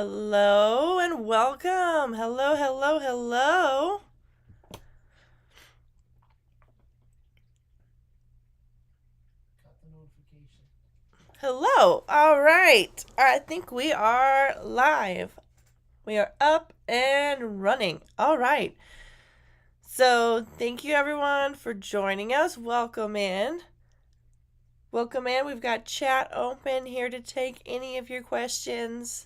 Hello and welcome. Hello, hello, hello. Hello. All right. I think we are live. We are up and running. All right. So, thank you everyone for joining us. Welcome in. Welcome in. We've got chat open here to take any of your questions.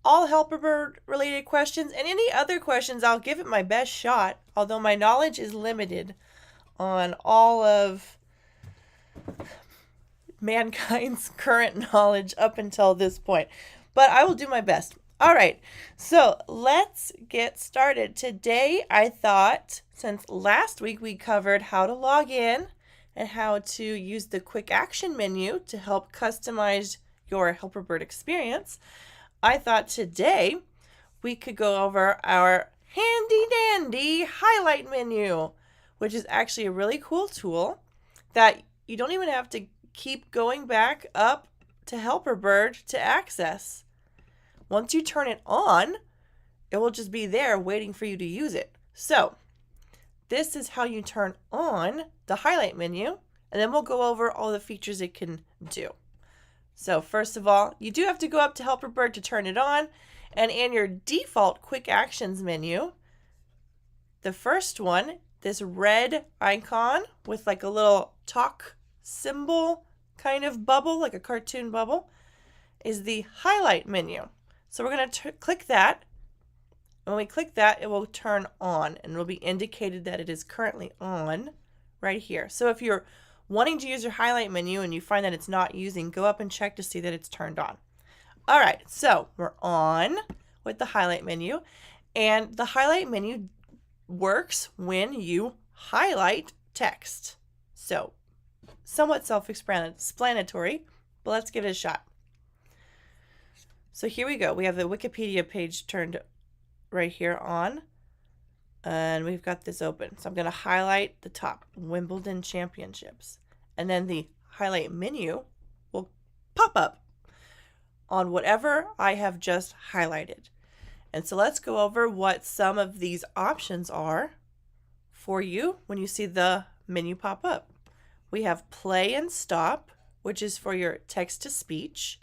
All Helperbird related questions and any other questions, I'll give it my best shot, although my knowledge is limited on all of mankind's current knowledge up until this point. But I will do my best. All right, so let's get started. Today, I thought, since last week we covered how to log in and how to use the quick action menu to help customize your Helperbird experience, I thought today we could go over our handy dandy highlight menu, which is actually a really cool tool that you don't even have to keep going back up to Helperbird to access. Once you turn it on, it will just be there waiting for you to use it. So this is how you turn on the highlight menu, and then we'll go over all the features it can do. So first of all, you do have to go up to Helperbird to turn it on, and in your default quick actions menu, the first one, this red icon with like a little talk symbol kind of bubble, like a cartoon bubble, is the highlight menu. So we're going to click that. When we click that, it will turn on and it will be indicated that it is currently on right here. So if you're wanting to use your highlight menu and you find that it's not using, go up and check to see that it's turned on. All right, so we're on with the highlight menu, and the highlight menu works when you highlight text. So somewhat self-explanatory, but let's give it a shot. So here we go. We have the Wikipedia page turned right here on, and we've got this open. So I'm going to highlight the top, Wimbledon Championships, and then the highlight menu will pop up on whatever I have just highlighted. And so let's go over what some of these options are for you when you see the menu pop up. We have play and stop, which is for your text to speech.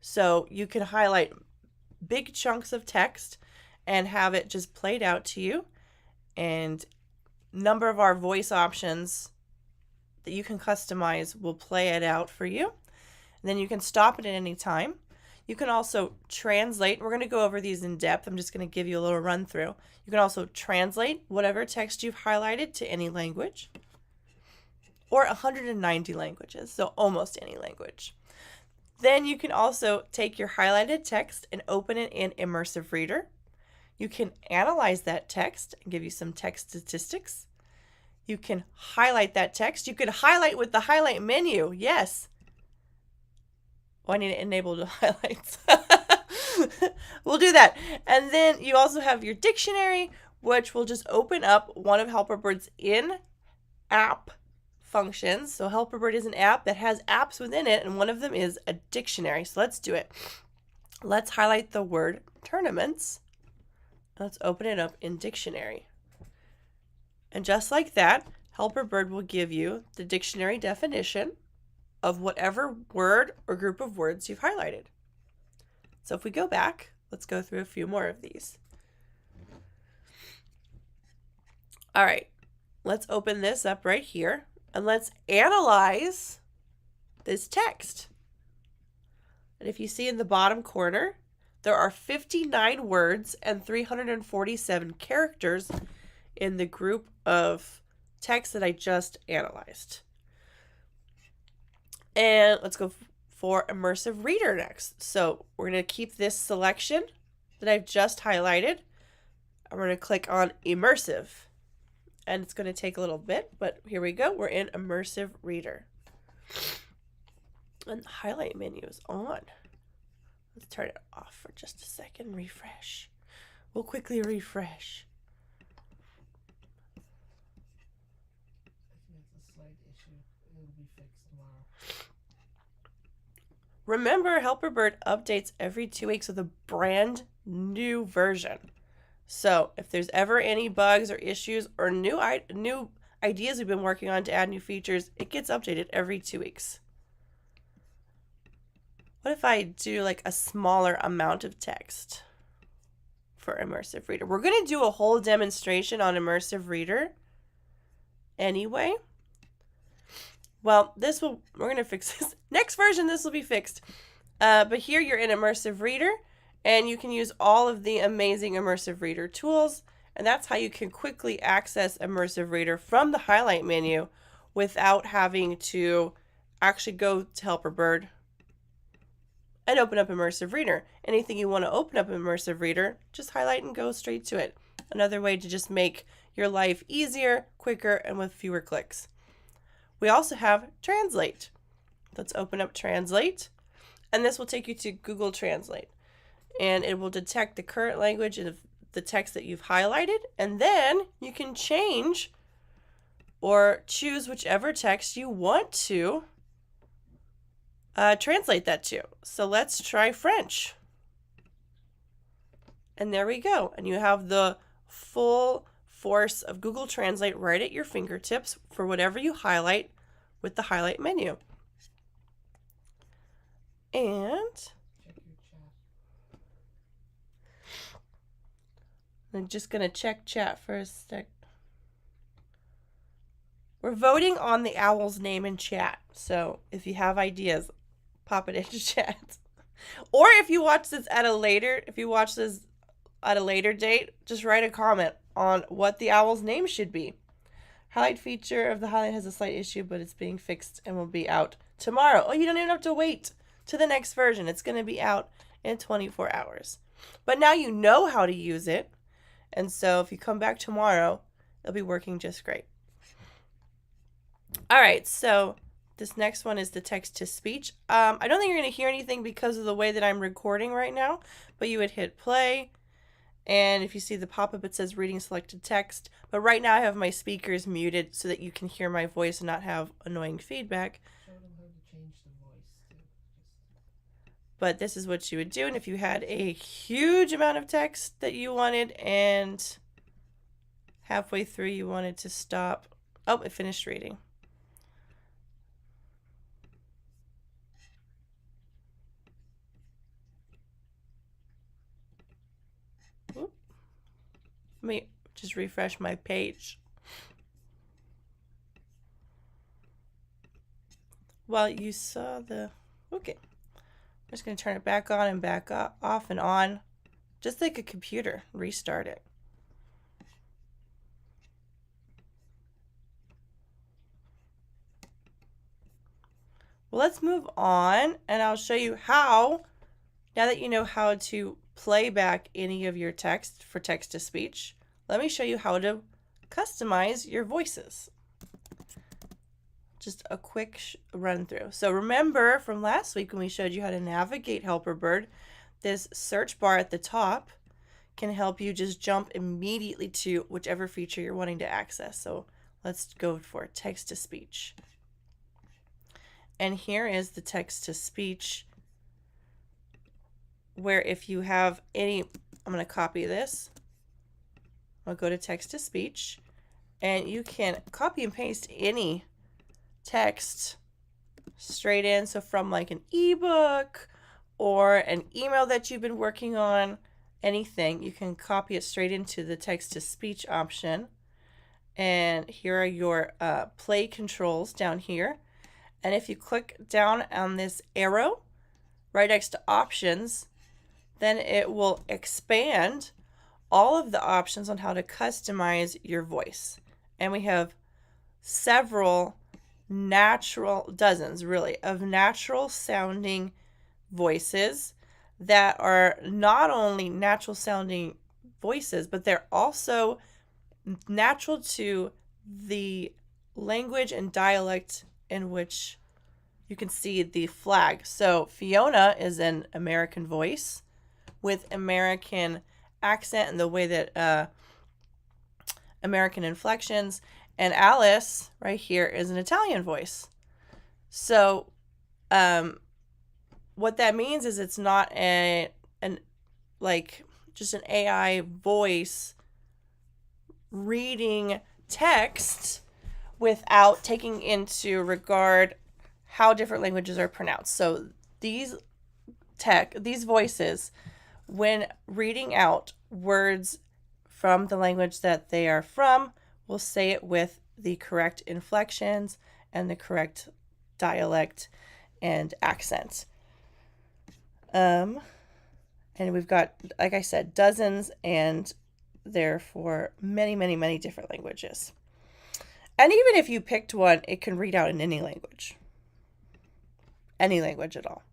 So you can highlight big chunks of text and have it just played out to you. And number of our voice options that you can customize will play it out for you. And then you can stop it at any time. You can also translate. We're going to go over these in depth. I'm just going to give you a little run through. You can also translate whatever text you've highlighted to any language, or 190 languages, so almost any language. Then you can also take your highlighted text and open it in Immersive Reader. You can analyze that text and give you some text statistics. You can highlight that text. You could highlight with the highlight menu. Yes. Oh, I need to enable the highlights. We'll do that. And then you also have your dictionary, which will just open up one of Helperbird's in-app functions. So Helperbird is an app that has apps within it, and one of them is a dictionary. So let's do it. Let's highlight the word tournaments. Let's open it up in dictionary. And just like that, Helperbird will give you the dictionary definition of whatever word or group of words you've highlighted. So if we go back, let's go through a few more of these. All right, let's open this up right here and let's analyze this text. And if you see in the bottom corner, there are 59 words and 347 characters in the group of text that I just analyzed. And let's go for Immersive Reader next. So we're going to keep this selection that I've just highlighted. I'm going to click on Immersive. And it's going to take a little bit, but here we go. We're in Immersive Reader. And the highlight menu is on. Let's turn it off for just a second. Refresh. We'll quickly refresh. remember, Helperbird updates every 2 weeks with a brand new version. So if there's ever any bugs or issues or new ideas we've been working on to add new features, it gets updated every 2 weeks. What if I do like a smaller amount of text for Immersive Reader? We're going to do a whole demonstration on Immersive Reader anyway. Well, we're going to fix this. Next version, this will be fixed. But here you're in Immersive Reader, and you can use all of the amazing Immersive Reader tools, and that's how you can quickly access Immersive Reader from the highlight menu without having to actually go to Helperbird and open up Immersive Reader. Anything you want to open up Immersive Reader, just highlight and go straight to it. Another way to just make your life easier, quicker, and with fewer clicks. We also have Translate. Let's open up Translate, and this will take you to Google Translate, and it will detect the current language of the text that you've highlighted, and then you can change or choose whichever text you want to translate that to. So let's try French. And there we go. And you have the full force of Google Translate right at your fingertips for whatever you highlight with the highlight menu. And I'm just going to check chat for a sec. We're voting on the owl's name in chat. So if you have ideas, pop it into chat. Or if you watch this at a later date, just write a comment on what the owl's name should be. Highlight feature of the highlight has a slight issue, but it's being fixed and will be out tomorrow. Oh, you don't even have to wait to the next version. It's going to be out in 24 hours. But now you know how to use it. And so if you come back tomorrow, it'll be working just great. All right, so this next one is the text-to-speech. I don't think you're going to hear anything because of the way that I'm recording right now, but you would hit play, and if you see the pop-up, it says reading selected text. But right now I have my speakers muted so that you can hear my voice and not have annoying feedback. Show them how to change the voice too. But this is what you would do, and if you had a huge amount of text that you wanted and halfway through you wanted to stop. Oh, it finished reading. Let me just refresh my page. Well, you saw the... Okay. I'm just going to turn it back on and back off and on. Just like a computer. Restart it. Well, let's move on, and I'll show you how, now that you know how to play back any of your text for text-to-speech, let me show you how to customize your voices. Just a quick run through. So remember from last week when we showed you how to navigate Helperbird, this search bar at the top can help you just jump immediately to whichever feature you're wanting to access. So let's go for text-to-speech. And here is the text-to-speech, where if you have any, I'm going to copy this. I'll go to text-to-speech, and you can copy and paste any text straight in. So from like an ebook or an email that you've been working on, anything, you can copy it straight into the text-to-speech option. And here are your play controls down here. And if you click down on this arrow right next to options, then it will expand all of the options on how to customize your voice. And we have dozens really, of natural sounding voices that are not only natural sounding voices, but they're also natural to the language and dialect in which you can see the flag. So Fiona is an American voice with American accent and the way that American inflections, and Alice right here is an Italian voice. So what that means is it's not just an AI voice reading text without taking into regard how different languages are pronounced. So these voices, when reading out words from the language that they are from, will say it with the correct inflections and the correct dialect and accent. And we've got, like I said, dozens, and therefore many, many, many different languages. And even if you picked one, it can read out in any language at all.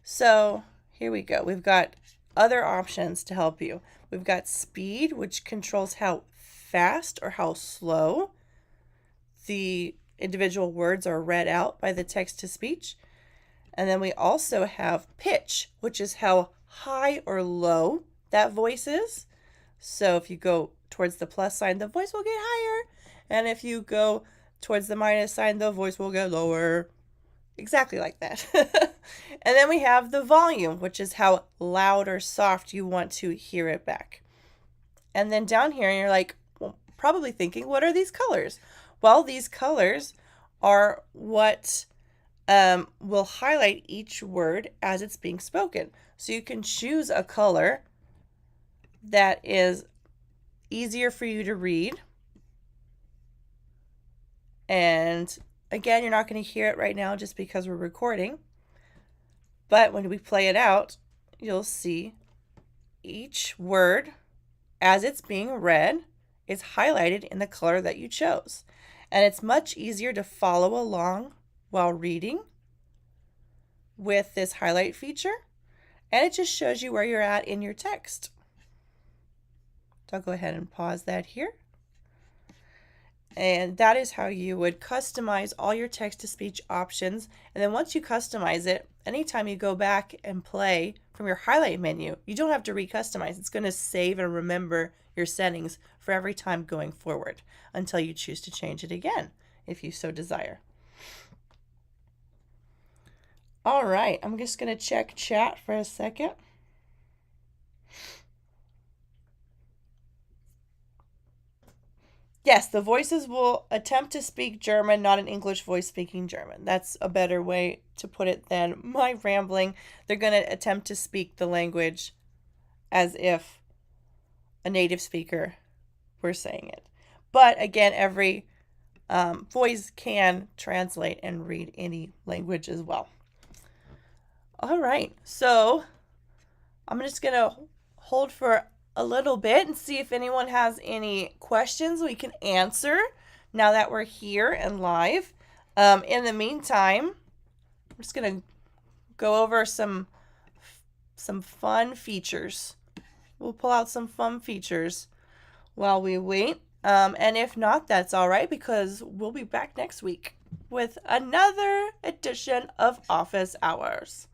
So here we go. We've got other options to help you. We've got speed, which controls how fast or how slow the individual words are read out by the text-to-speech. And then we also have pitch, which is how high or low that voice is. So if you go towards the plus sign, the voice will get higher. And if you go towards the minus sign, the voice will get lower. Exactly like that. And then we have the volume, which is how loud or soft you want to hear it back. And then down here, you're like, well, probably thinking, what are these colors? Well, these colors are what will highlight each word as it's being spoken. So you can choose a color that is easier for you to read. And again, you're not going to hear it right now just because we're recording. But when we play it out, you'll see each word as it's being read is highlighted in the color that you chose. And it's much easier to follow along while reading with this highlight feature. And it just shows you where you're at in your text. So I'll go ahead and pause that here. And that is how you would customize all your text-to-speech options. And then once you customize it, anytime you go back and play from your highlight menu, you don't have to recustomize. It's going to save and remember your settings for every time going forward until you choose to change it again, if you so desire. All right, I'm just going to check chat for a second. Yes, the voices will attempt to speak German, not an English voice speaking German. That's a better way to put it than my rambling. They're going to attempt to speak the language as if a native speaker were saying it. But again, every voice can translate and read any language as well. All right, so I'm just going to hold for a little bit and see if anyone has any questions we can answer now that we're here and live. In the meantime, I'm just going to go over some fun features. We'll pull out some fun features while we wait. And if not, that's all right, because we'll be back next week with another edition of Office Hours.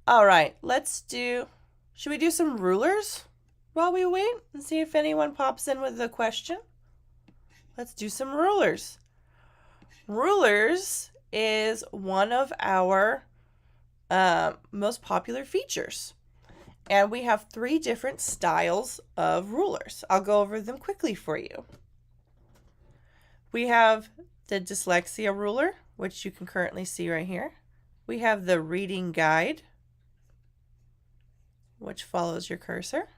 All right, should we do some rulers while we wait and see if anyone pops in with a question? Let's do some rulers. Rulers is one of our most popular features. And we have 3 different styles of rulers. I'll go over them quickly for you. We have the Dyslexia ruler, which you can currently see right here. We have the reading guide, which follows your cursor.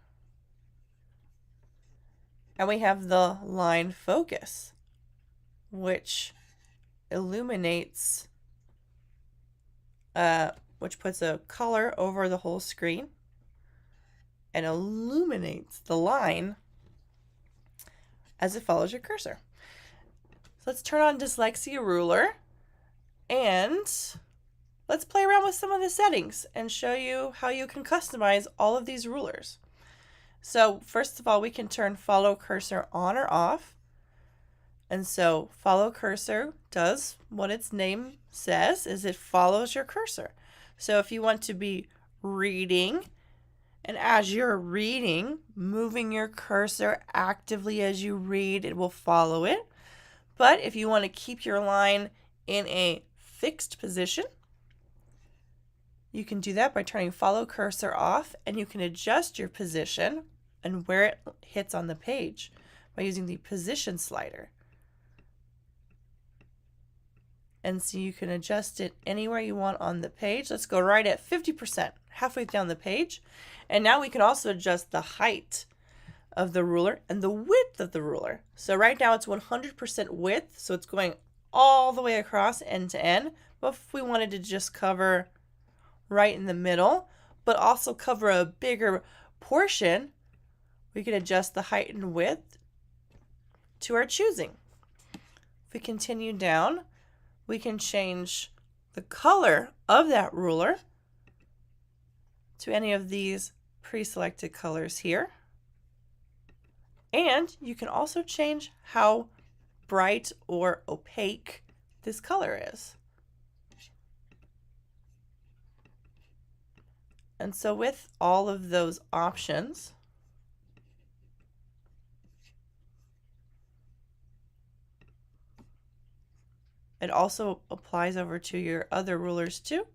And we have the line focus, which illuminates, which puts a color over the whole screen and illuminates the line as it follows your cursor. So let's turn on Dyslexia ruler and let's play around with some of the settings and show you how you can customize all of these rulers. So first of all, we can turn follow cursor on or off. And so follow cursor does what its name says, is it follows your cursor. So if you want to be reading, and as you're reading, moving your cursor actively as you read, it will follow it. But if you want to keep your line in a fixed position, You can do that by turning follow cursor off, and you can adjust your position and where it hits on the page by using the position slider. And so you can adjust it anywhere you want on the page. Let's go right at 50%, halfway down the page. And now we can also adjust the height of the ruler and the width of the ruler. So right now it's 100% width, so it's going all the way across end to end. But if we wanted to just cover right in the middle, but also cover a bigger portion, we can adjust the height and width to our choosing. If we continue down, we can change the color of that ruler to any of these pre-selected colors here. And you can also change how bright or opaque this color is. And so with all of those options, it also applies over to your other rulers too.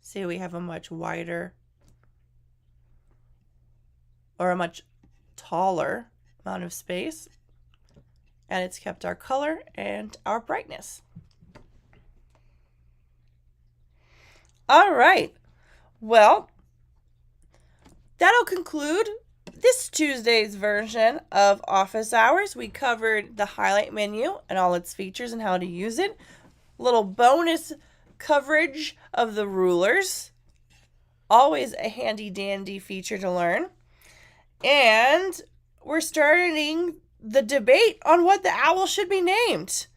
See, we have a much wider or a much taller amount of space, and it's kept our color and our brightness. All right, well, that'll conclude this Tuesday's version of Office Hours. We covered the highlight menu and all its features and how to use it. Little bonus coverage of the rulers. Always a handy dandy feature to learn. And we're starting the debate on what the owl should be named.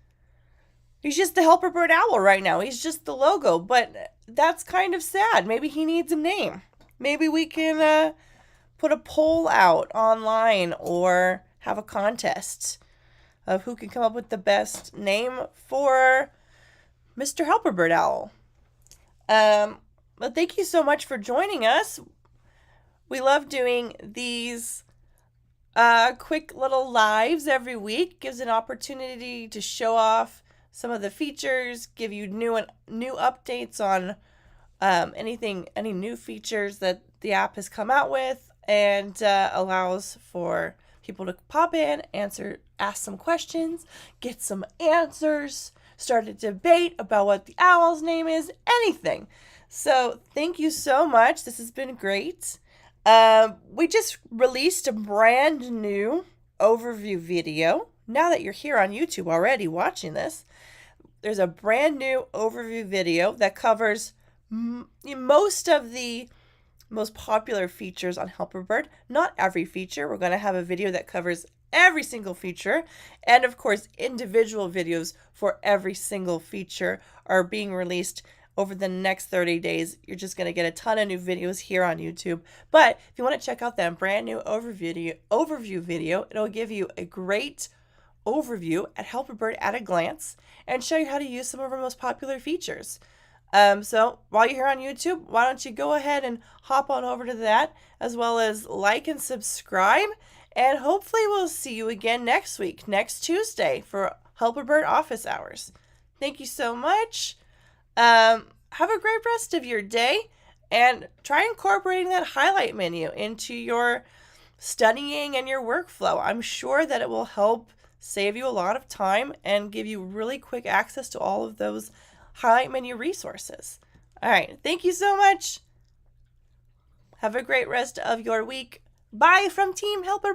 He's just the Helperbird owl right now. He's just the logo, but that's kind of sad. Maybe he needs a name. Maybe we can put a poll out online or have a contest of who can come up with the best name for Mr. Helperbird Owl. But thank you so much for joining us. We love doing these quick little lives every week. Gives an opportunity to show off some of the features, give you new updates on any new features that the app has come out with, and allows for people to pop in, ask some questions, get some answers, start a debate about what the owl's name is, anything. So thank you so much. This has been great. We just released a brand new overview video. Now that you're here on YouTube already watching this, there's a brand new overview video that covers most of the most popular features on Helperbird. Not every feature. We're going to have a video that covers every single feature, and of course individual videos for every single feature are being released over the next 30 days. You're just going to get a ton of new videos here on YouTube. But if you want to check out that brand new overview video, it'll give you a great overview at Helperbird at a glance and show you how to use some of our most popular features. So while you're here on YouTube, why don't you go ahead and hop on over to that, as well as like and subscribe, and hopefully we'll see you again next week, next Tuesday, for Helperbird Office Hours. Thank you so much. Have a great rest of your day, and try incorporating that highlight menu into your studying and your workflow. I'm sure that it will help save you a lot of time and give you really quick access to all of those highlight menu resources. All right, thank you so much. Have a great rest of your week. Bye from Team Helperbird.